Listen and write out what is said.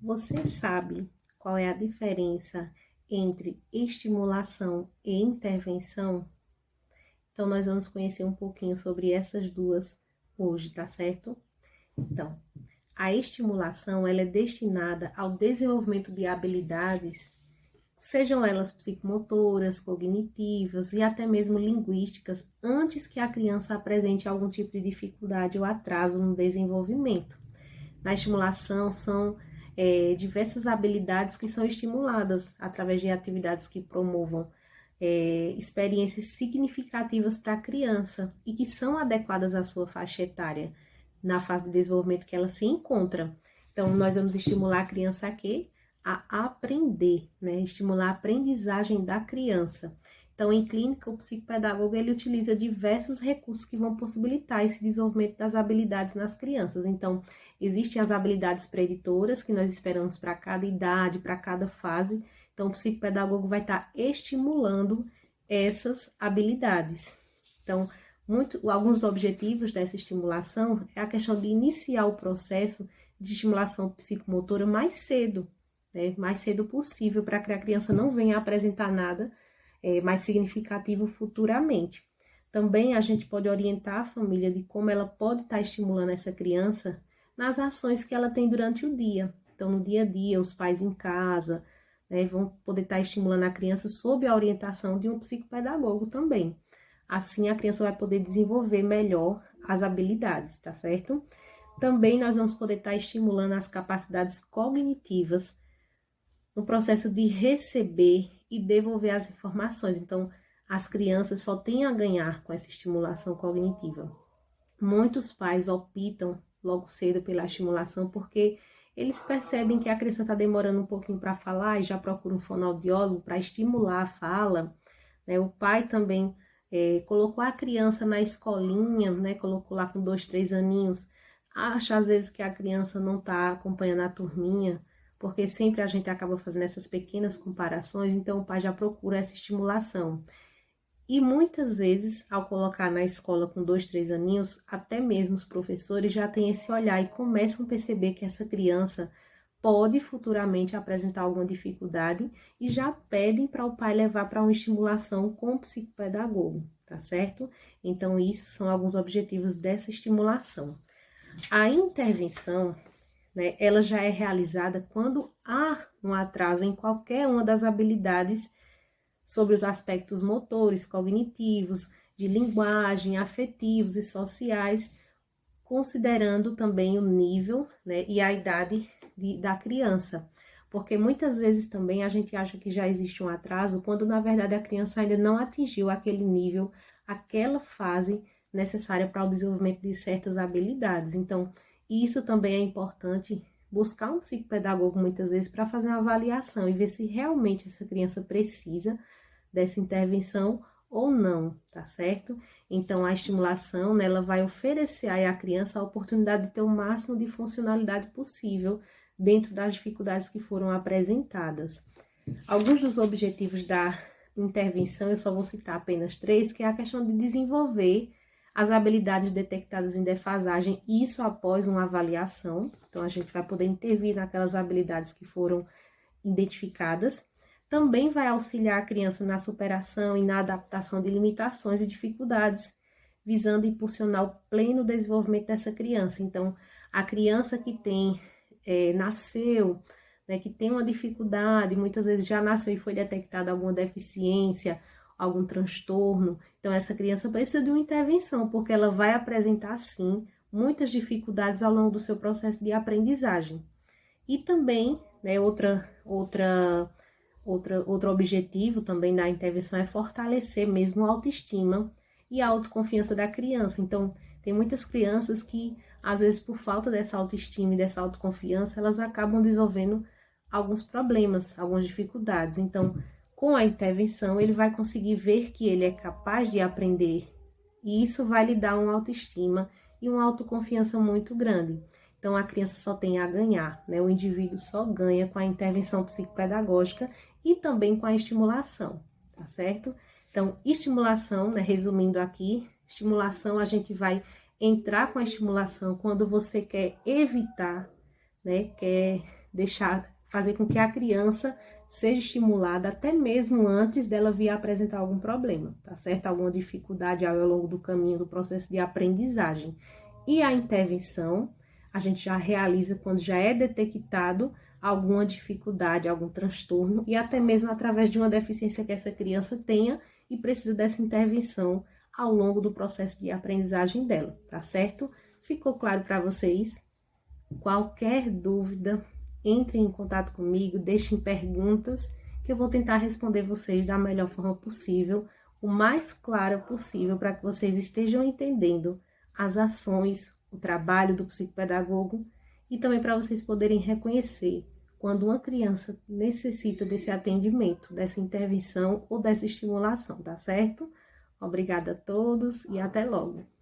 Você sabe qual é a diferença entre estimulação e intervenção? Então, nós vamos conhecer um pouquinho sobre essas duas hoje, tá certo? Então, a estimulação, ela é destinada ao desenvolvimento de habilidades, sejam elas psicomotoras, cognitivas e até mesmo linguísticas, antes que a criança apresente algum tipo de dificuldade ou atraso no desenvolvimento. Na estimulação, são diversas habilidades que são estimuladas através de atividades que promovam experiências significativas para a criança e que são adequadas à sua faixa etária, na fase de desenvolvimento que ela se encontra. Então, nós vamos estimular a criança a quê? A aprender, né? Estimular a aprendizagem da criança. Então, em clínica, o psicopedagogo ele utiliza diversos recursos que vão possibilitar esse desenvolvimento das habilidades nas crianças. Então, existem as habilidades preditoras que nós esperamos para cada idade, para cada fase. Então, o psicopedagogo vai estar estimulando essas habilidades. Então, alguns objetivos dessa estimulação é a questão de iniciar o processo de estimulação psicomotora mais cedo, né? Mais cedo possível, para que a criança não venha a apresentar nada mais significativo futuramente. Também a gente pode orientar a família de como ela pode estar estimulando essa criança nas ações que ela tem durante o dia. Então, no dia a dia, os pais em casa, né, vão poder estar estimulando a criança sob a orientação de um psicopedagogo também. Assim, a criança vai poder desenvolver melhor as habilidades, tá certo? Também nós vamos poder estar estimulando as capacidades cognitivas no processo de receber e devolver as informações. Então, as crianças só têm a ganhar com essa estimulação cognitiva. Muitos pais optam logo cedo pela estimulação porque eles percebem que a criança está demorando um pouquinho para falar e já procura um fonoaudiólogo para estimular a fala, né? O pai também colocou a criança na escolinha, né? Colocou lá com 2, 3 aninhos, acha às vezes que a criança não está acompanhando a turminha, porque sempre a gente acaba fazendo essas pequenas comparações, então o pai já procura essa estimulação. E muitas vezes, ao colocar na escola com 2, 3 aninhos, até mesmo os professores já têm esse olhar e começam a perceber que essa criança pode futuramente apresentar alguma dificuldade e já pedem para o pai levar para uma estimulação com o psicopedagogo, tá certo? Então, isso são alguns objetivos dessa estimulação. A intervenção, né, ela já é realizada quando há um atraso em qualquer uma das habilidades sobre os aspectos motores, cognitivos, de linguagem, afetivos e sociais, considerando também o nível, né, e a idade da criança. Porque muitas vezes também a gente acha que já existe um atraso, quando na verdade a criança ainda não atingiu aquele nível, aquela fase necessária para o desenvolvimento de certas habilidades. Então, isso também é importante buscar um psicopedagogo muitas vezes para fazer uma avaliação e ver se realmente essa criança precisa dessa intervenção ou não, tá certo? Então, a estimulação, né, ela vai oferecer aí à criança a oportunidade de ter o máximo de funcionalidade possível dentro das dificuldades que foram apresentadas. Alguns dos objetivos da intervenção, eu só vou citar apenas 3, que é a questão de desenvolver as habilidades detectadas em defasagem, isso após uma avaliação. Então, a gente vai poder intervir naquelas habilidades que foram identificadas. Também vai auxiliar a criança na superação e na adaptação de limitações e dificuldades, visando impulsionar o pleno desenvolvimento dessa criança. Então, a criança que nasceu, né, que tem uma dificuldade, muitas vezes já nasceu e foi detectada alguma deficiência, algum transtorno, então essa criança precisa de uma intervenção, porque ela vai apresentar, sim, muitas dificuldades ao longo do seu processo de aprendizagem. E também, né, outro objetivo também da intervenção é fortalecer mesmo a autoestima e a autoconfiança da criança. Então, tem muitas crianças que, às vezes, por falta dessa autoestima e dessa autoconfiança, elas acabam desenvolvendo alguns problemas, algumas dificuldades. Então, com a intervenção, ele vai conseguir ver que ele é capaz de aprender. E isso vai lhe dar uma autoestima e uma autoconfiança muito grande. Então, a criança só tem a ganhar, né? O indivíduo só ganha com a intervenção psicopedagógica e também com a estimulação, tá certo? Então, estimulação, né? Resumindo aqui, estimulação, a gente vai entrar com a estimulação quando você quer evitar, né? Quer fazer com que a criança seja estimulada até mesmo antes dela vir a apresentar algum problema, tá certo? Alguma dificuldade ao longo do caminho do processo de aprendizagem. E a intervenção, a gente já realiza quando já é detectado alguma dificuldade, algum transtorno, e até mesmo através de uma deficiência que essa criança tenha e precisa dessa intervenção ao longo do processo de aprendizagem dela, tá certo? Ficou claro para vocês? Qualquer dúvida, entrem em contato comigo, deixem perguntas, que eu vou tentar responder vocês da melhor forma possível, o mais clara possível, para que vocês estejam entendendo as ações, o trabalho do psicopedagogo e também para vocês poderem reconhecer quando uma criança necessita desse atendimento, dessa intervenção ou dessa estimulação, tá certo? Obrigada a todos e até logo!